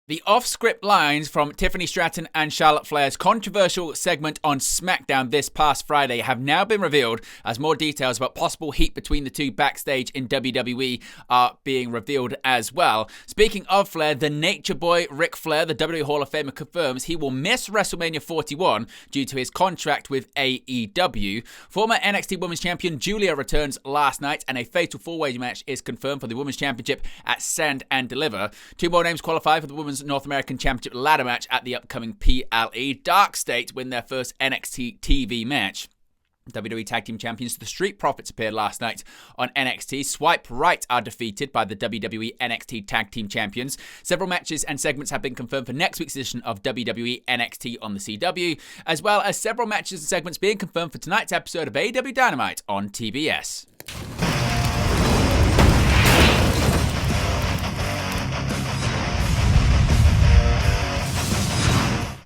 The off-script lines from Tiffany Stratton and Charlotte Flair's controversial segment on SmackDown this past Friday have now been revealed as more details about possible heat between the two backstage in WWE are being revealed as well. Speaking of Flair, the Nature Boy Ric Flair, the WWE Hall of Famer, confirms he will miss WrestleMania 41 due to his contract with AEW. Former NXT Women's Champion Giulia returns last night, and a fatal four-way match is confirmed for the Women's Championship at Stand and Deliver. Two more names qualify for the Women's North American Championship ladder match at the upcoming PLE. Dark State win their first NXT TV match. WWE Tag Team Champions The Street Profits appeared last night on NXT. Swipe Right are defeated by the WWE NXT Tag Team Champions. Several matches and segments have been confirmed for next week's edition of WWE NXT on the CW, as well as several matches and segments being confirmed for tonight's episode of AEW Dynamite on TBS.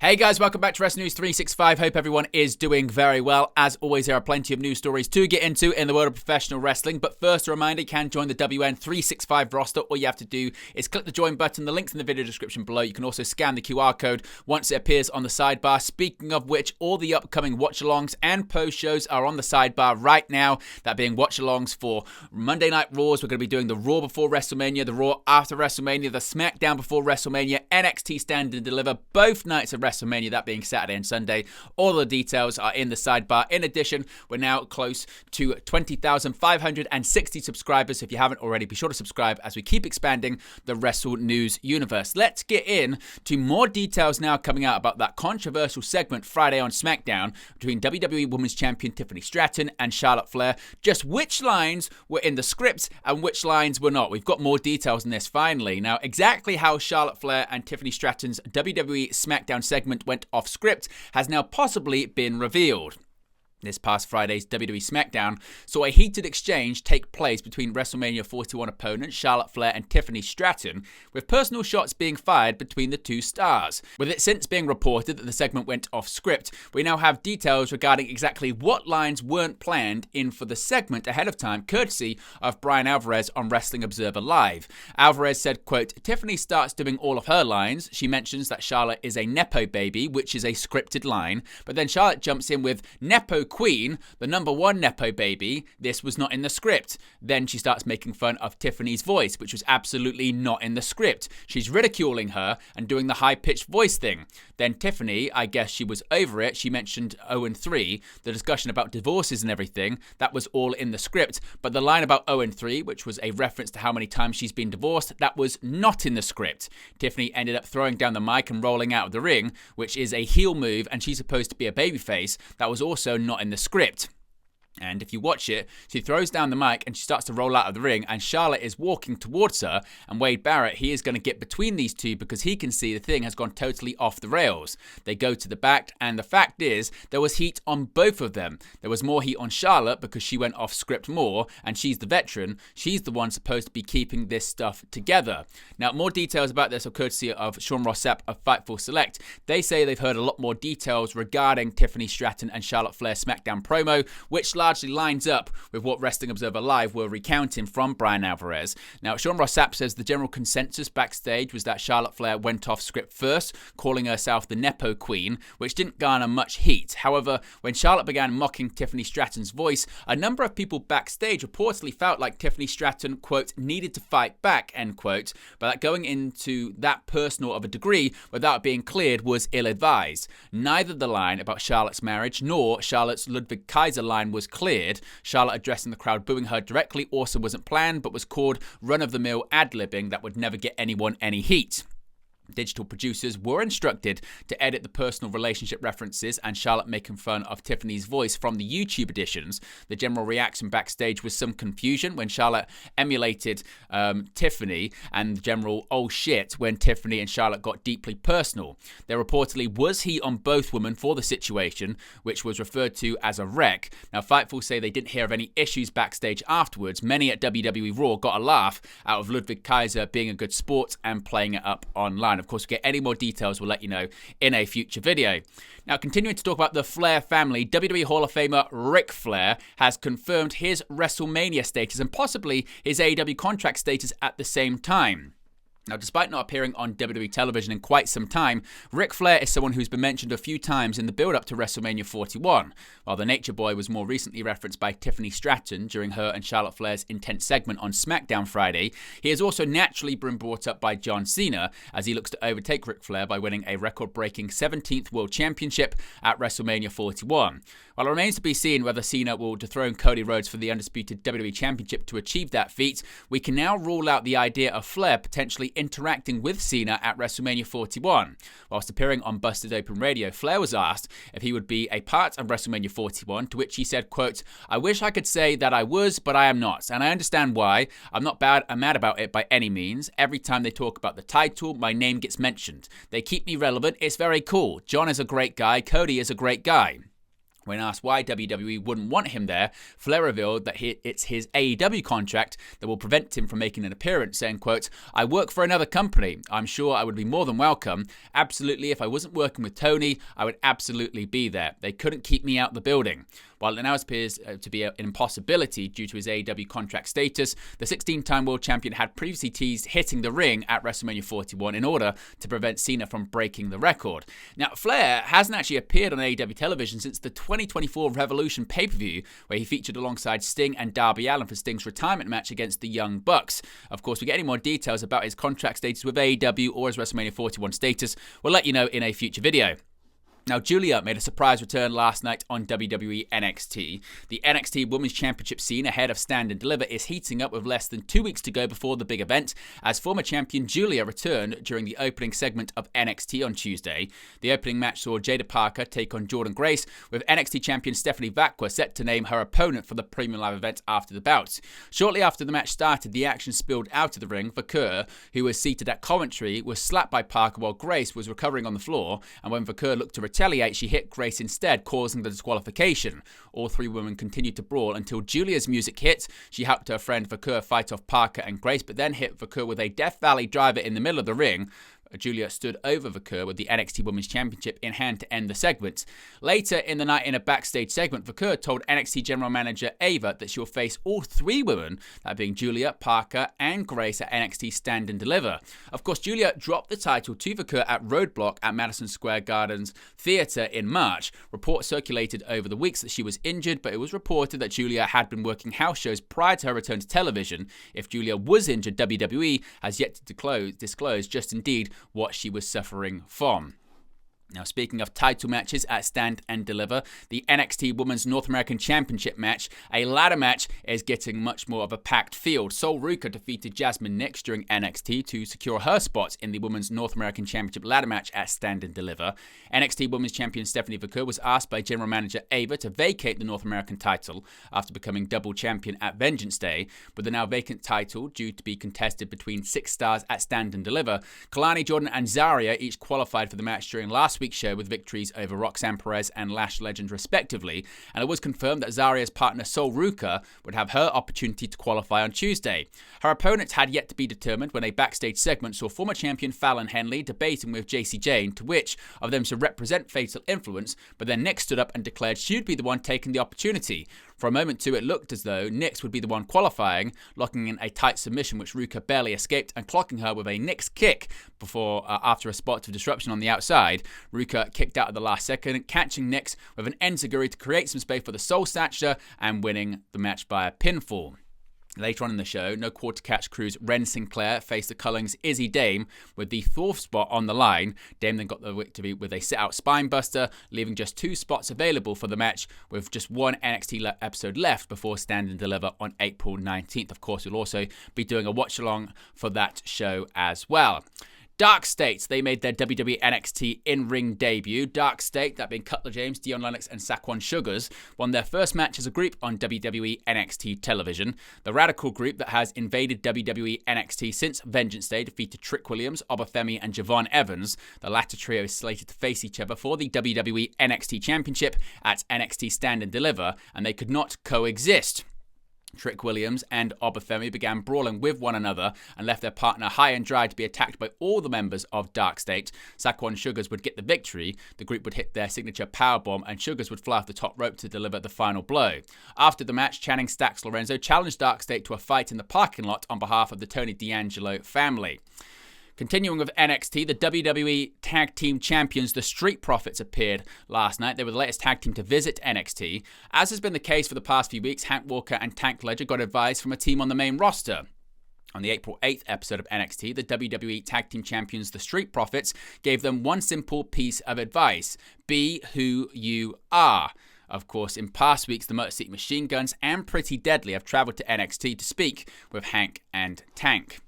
Hey guys, welcome back to Wrestling News 365. Hope everyone is doing very well. As always, there are plenty of news stories to get into in the world of professional wrestling. But first, a reminder, you can join the WN365 roster. All you have to do is click the join button. The link's in the video description below. You can also scan the QR code once it appears on the sidebar. Speaking of which, all the upcoming watch-alongs and post-shows are on the sidebar right now. That being watch-alongs for Monday Night Raws. We're going to be doing the Raw before WrestleMania, the Raw after WrestleMania, the SmackDown before WrestleMania, NXT Stand and Deliver, both nights of WrestleMania, that being Saturday and Sunday. All the details are in the sidebar. In addition, we're now close to 20,560 subscribers. If you haven't already, be sure to subscribe as we keep expanding the Wrestle News universe. Let's get in to more details now coming out about that controversial segment Friday on SmackDown between WWE Women's Champion Tiffany Stratton and Charlotte Flair. Just which lines were in the script and which lines were not. We've got more details in this finally. Now, exactly how Charlotte Flair and Tiffany Stratton's WWE SmackDown segment went off script has now possibly been revealed. This past Friday's WWE SmackDown saw a heated exchange take place between WrestleMania 41 opponents Charlotte Flair and Tiffany Stratton, with personal shots being fired between the two stars. With it since being reported that the segment went off script, we now have details regarding exactly what lines weren't planned in for the segment ahead of time, courtesy of Brian Alvarez on Wrestling Observer Live. Alvarez said, quote, "Tiffany starts doing all of her lines. She mentions that Charlotte is a Nepo baby, which is a scripted line, but then Charlotte jumps in with Nepo Queen, the number one Nepo baby. This was not in the script." Then she starts making fun of Tiffany's voice, which was absolutely not in the script. She's ridiculing her and doing the high-pitched voice thing. Then Tiffany, I guess she was over it. She mentioned 0 and 3, the discussion about divorces and everything. That was all in the script. But the line about 0 and 3, which was a reference to how many times she's been divorced, that was not in the script. Tiffany ended up throwing down the mic and rolling out of the ring, which is a heel move, and she's supposed to be a babyface. That was also not in the script. And if you watch it, she throws down the mic and she starts to roll out of the ring, and Charlotte is walking towards her, and Wade Barrett, he is going to get between these two because he can see the thing has gone totally off the rails. They go to the back, and the fact is there was heat on both of them. There was more heat on Charlotte because she went off script more, and she's the veteran. She's the one supposed to be keeping this stuff together. Now, more details about this are courtesy of Sean Rossap of Fightful Select. They say they've heard a lot more details regarding Tiffany Stratton and Charlotte Flair SmackDown promo, which largely lines up with what Wrestling Observer Live were recounting from Brian Alvarez. Now, Sean Rossap says the general consensus backstage was that Charlotte Flair went off script first, calling herself the Nepo Queen, which didn't garner much heat. However, when Charlotte began mocking Tiffany Stratton's voice, a number of people backstage reportedly felt like Tiffany Stratton, quote, needed to fight back, end quote, but that going into that personal of a degree without being cleared was ill-advised. Neither the line about Charlotte's marriage nor Charlotte's Ludwig Kaiser line was cleared. Charlotte addressing the crowd booing her directly also wasn't planned, but was called run-of-the-mill ad-libbing that would never get anyone any heat. Digital producers were instructed to edit the personal relationship references and Charlotte making fun of Tiffany's voice from the YouTube editions. The general reaction backstage was some confusion when Charlotte emulated Tiffany, and the general oh shit when Tiffany and Charlotte got deeply personal. There reportedly was heat on both women for the situation, which was referred to as a wreck. Now, Fightful say they didn't hear of any issues backstage afterwards. Many at WWE Raw got a laugh out of Ludwig Kaiser being a good sport and playing it up online. Of course, if we get any more details, we'll let you know in a future video. Now, continuing to talk about the Flair family, WWE Hall of Famer Ric Flair has confirmed his WrestleMania status and possibly his AEW contract status at the same time. Now, despite not appearing on WWE television in quite some time, Ric Flair is someone who's been mentioned a few times in the build-up to WrestleMania 41. While the Nature Boy was more recently referenced by Tiffany Stratton during her and Charlotte Flair's intense segment on SmackDown Friday, he has also naturally been brought up by John Cena as he looks to overtake Ric Flair by winning a record-breaking 17th World Championship at WrestleMania 41. While it remains to be seen whether Cena will dethrone Cody Rhodes for the undisputed WWE Championship to achieve that feat, we can now rule out the idea of Flair potentially interacting with Cena at WrestleMania 41. Whilst appearing on Busted Open Radio, Flair was asked if he would be a part of WrestleMania 41, to which he said, quote, "I wish I could say that I was, but I am not, and I understand why. I'm not mad about it by any means. Every time they talk about the title, my name gets mentioned. They keep me relevant. It's very cool. John is a great guy. Cody is a great guy." When asked why WWE wouldn't want him there, Flair revealed that it's his AEW contract that will prevent him from making an appearance, saying, quote, "I work for another company. I'm sure I would be more than welcome. Absolutely, if I wasn't working with Tony, I would absolutely be there. They couldn't keep me out the building." While it now appears to be an impossibility due to his AEW contract status, the 16-time world champion had previously teased hitting the ring at WrestleMania 41 in order to prevent Cena from breaking the record. Now, Flair hasn't actually appeared on AEW television since the 2024 Revolution pay-per-view, where he featured alongside Sting and Darby Allin for Sting's retirement match against the Young Bucks. Of course, we get any more details about his contract status with AEW or his WrestleMania 41 status, we'll let you know in a future video. Now, Giulia made a surprise return last night on WWE NXT. The NXT Women's Championship scene ahead of Stand and Deliver is heating up with less than 2 weeks to go before the big event, as former champion Giulia returned during the opening segment of NXT on Tuesday. The opening match saw Jada Parker take on Jordynne Grace, with NXT champion Stephanie Vacqua set to name her opponent for the Premium Live event after the bout. Shortly after the match started, the action spilled out of the ring. Vacqua, who was seated at commentary, was slapped by Parker while Grace was recovering on the floor, and when Vacqua looked to retaliate, she hit Grace instead, causing the disqualification. All three women continued to brawl until Giulia's music hit. She helped her friend Vacqua fight off Parker and Grace, but then hit Vacqua with a Death Valley driver in the middle of the ring. Giulia stood over Vacqua with the NXT Women's Championship in hand to end the segment. Later in the night, in a backstage segment, Vacqua told NXT General Manager Ava that she will face all three women, that being Giulia, Parker, and Grace at NXT Stand and Deliver. Of course, Giulia dropped the title to Vacqua at Roadblock at Madison Square Garden's Theatre in March. Reports circulated over the weeks that she was injured, but it was reported that Giulia had been working house shows prior to her return to television. If Giulia was injured, WWE has yet to disclose just indeed what she was suffering from. Now, speaking of title matches at Stand and Deliver, the NXT Women's North American Championship match, a ladder match, is getting much more of a packed field. Sol Ruca defeated Jasmine Nix during NXT to secure her spot in the Women's North American Championship ladder match at Stand and Deliver. NXT Women's Champion Stephanie Vacqua was asked by General Manager Ava to vacate the North American title after becoming double champion at Vengeance Day, with the now vacant title due to be contested between 6 stars at Stand and Deliver. Kalani Jordan and Zarya each qualified for the match during last week's show with victories over Roxanne Perez and Lash Legend respectively, and it was confirmed that Zarya's partner Sol Ruca would have her opportunity to qualify on Tuesday. Her opponent had yet to be determined when a backstage segment saw former champion Fallon Henley debating with JC Jane to which of them should represent Fatal Influence, but then Nix stood up and declared she'd be the one taking the opportunity. For a moment too, it looked as though Nix would be the one qualifying, locking in a tight submission which Ruca barely escaped and clocking her with a Nix kick before, after a spot of disruption on the outside, Ruca kicked out at the last second, catching Nix with an enziguri to create some space for the Soul Snatcher and winning the match via pinfall. Later on in the show, No Quarter Catch crew's Ren Sinclair faced the Cullings' Izzy Dame with the 4th spot on the line. Dame then got the victory with a sit-out spinebuster, leaving just 2 spots available for the match with just one NXT episode left before Stand and Deliver on April 19th. Of course, we'll also be doing a watch-along for that show as well. Dark States, they made their WWE NXT in-ring debut. Dark State, that being Cutler James, Dion Lennox, and Saquon Sugars, won their first match as a group on WWE NXT television. The Radical group that has invaded WWE NXT since Vengeance Day defeated Trick Williams, Obafemi, and Javon Evans. The latter trio is slated to face each other for the WWE NXT Championship at NXT Stand and Deliver, and they could not coexist. Trick Williams and Obafemi began brawling with one another and left their partner high and dry to be attacked by all the members of Dark State. Saquon Sugars would get the victory. The group would hit their signature powerbomb and Sugars would fly off the top rope to deliver the final blow. After the match, Channing Stacks Lorenzo challenged Dark State to a fight in the parking lot on behalf of the Tony D'Angelo family. Continuing with NXT, the WWE Tag Team Champions, the Street Profits, appeared last night. They were the latest tag team to visit NXT. As has been the case for the past few weeks, Hank Walker and Tank Ledger got advice from a team on the main roster. On the April 8th episode of NXT, the WWE Tag Team Champions, the Street Profits, gave them one simple piece of advice: be who you are. Of course, in past weeks, the Motor City Machine Guns and Pretty Deadly have travelled to NXT to speak with Hank and Tank.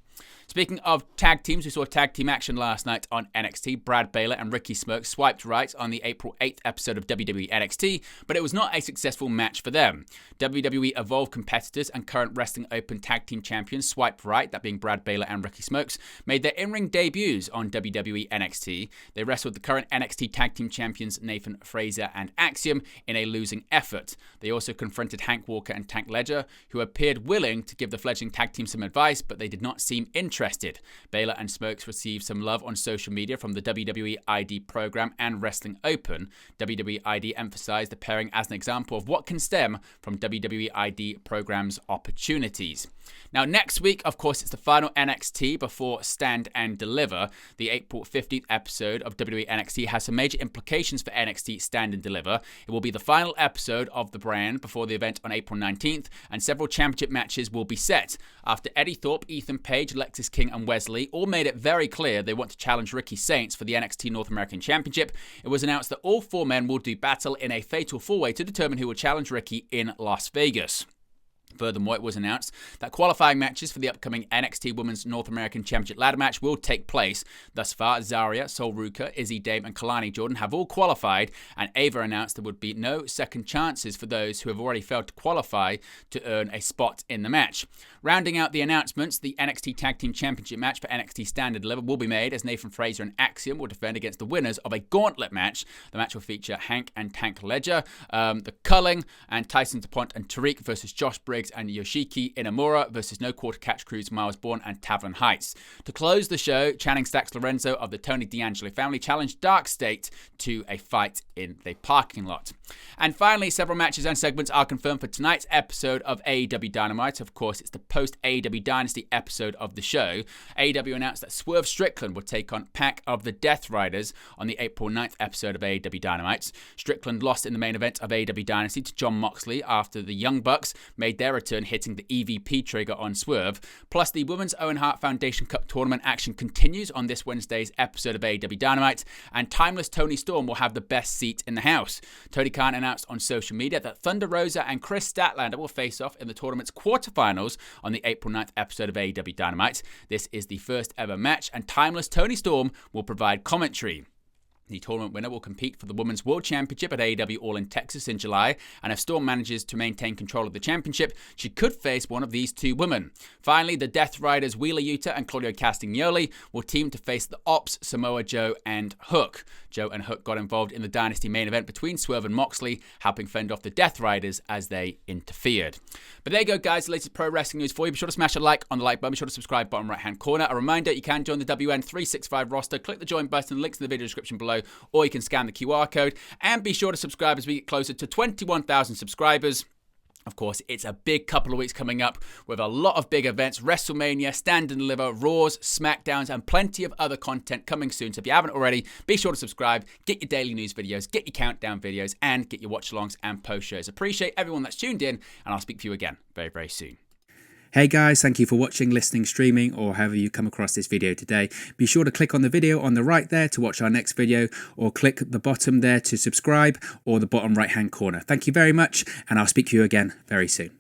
Speaking of tag teams, we saw tag team action last night on NXT. Brad Baylor and Ricky Smoke swiped right on the April 8th episode of WWE NXT, but it was not a successful match for them. WWE Evolve competitors and current Wrestling Open Tag Team Champions Swipe Right, that being Brad Baylor and Ricky Smokes, made their in-ring debuts on WWE NXT. They wrestled the current NXT Tag Team Champions Nathan Frazer and Axiom in a losing effort. They also confronted Hank Walker and Tank Ledger, who appeared willing to give the fledgling tag team some advice, but they did not seem interested. Baylor and Smokes received some love on social media from the WWE ID program and Wrestling Open. WWE ID emphasized the pairing as an example of what can stem from WWE ID program's opportunities. Now, next week, of course, it's the final NXT before Stand and Deliver. The April 15th episode of WWE NXT has some major implications for NXT Stand and Deliver. It will be the final episode of the brand before the event on April 19th, and several championship matches will be set. After Eddie Thorpe, Ethan Page, Lexis King, and Wesley all made it very clear they want to challenge Ricky Saints for the NXT North American Championship, it was announced that all four men will do battle in a fatal four-way to determine who will challenge Ricky in Las Vegas. Furthermore, it was announced that qualifying matches for the upcoming NXT Women's North American Championship ladder match will take place. Thus far, Zarya, Sol Ruka, Izzy Dame, and Kalani Jordan have all qualified, and Ava announced there would be no second chances for those who have already failed to qualify to earn a spot in the match. Rounding out the announcements, the NXT Tag Team Championship match for NXT Stand and Deliver will be made as Nathan Frazer and Axiom will defend against the winners of a gauntlet match. The match will feature Hank and Tank Ledger, the Culling, and Tyson DuPont and Tariq versus Josh Briggs and Yoshiki Inamura versus No Quarter Catch Crew's Miles Bourne and Tavern Heights. To close the show, Channing Stacks Lorenzo of the Tony D'Angelo family challenged Dark State to a fight in the parking lot. And finally, several matches and segments are confirmed for tonight's episode of AEW Dynamite. Of course, it's the post-AEW Dynasty episode of the show. AEW announced that Swerve Strickland would take on Pack of the Death Riders on the April 9th episode of AEW Dynamite. Strickland lost in the main event of AEW Dynasty to Jon Moxley after the Young Bucks made their return, hitting the EVP trigger on Swerve. Plus, the Women's Owen Hart Foundation Cup tournament action continues on this Wednesday's episode of AEW Dynamite, and Timeless Tony Storm will have the best seat in the house. Tony Khan announced on social media that Thunder Rosa and Chris Statlander will face off in the tournament's quarterfinals on the April 9th episode of AEW Dynamite. This is the first ever match, and Timeless Tony Storm will provide commentary. The tournament winner will compete for the Women's World Championship at AEW All in Texas in July, and if Storm manages to maintain control of the championship, she could face one of these two women. Finally, the Death Riders Wheeler Yuta and Claudio Castagnoli will team to face the Ops, Samoa Joe and Hook. Joe and Hook got involved in the Dynasty main event between Swerve and Moxley, helping fend off the Death Riders as they interfered. But there you go, guys, the latest pro wrestling news for you. Be sure to smash a like on the like button. Be sure to subscribe bottom right hand corner. A reminder, you can join the WN365 roster. Click the join button, links in the video description below, or you can scan the QR code. And be sure to subscribe as we get closer to 21,000 subscribers. Of course, it's a big couple of weeks coming up with a lot of big events: WrestleMania, Stand and Deliver, Raws, SmackDowns, and plenty of other content coming soon. So if you haven't already, be sure to subscribe, get your daily news videos, get your countdown videos, and get your watch-alongs and post-shows. Appreciate everyone that's tuned in, and I'll speak to you again very, very soon. Hey guys, thank you for watching, listening, streaming, or however you come across this video today. Be sure to click on the video on the right there to watch our next video, or click the bottom there to subscribe, or the bottom right hand corner. Thank you very much, and I'll speak to you again very soon.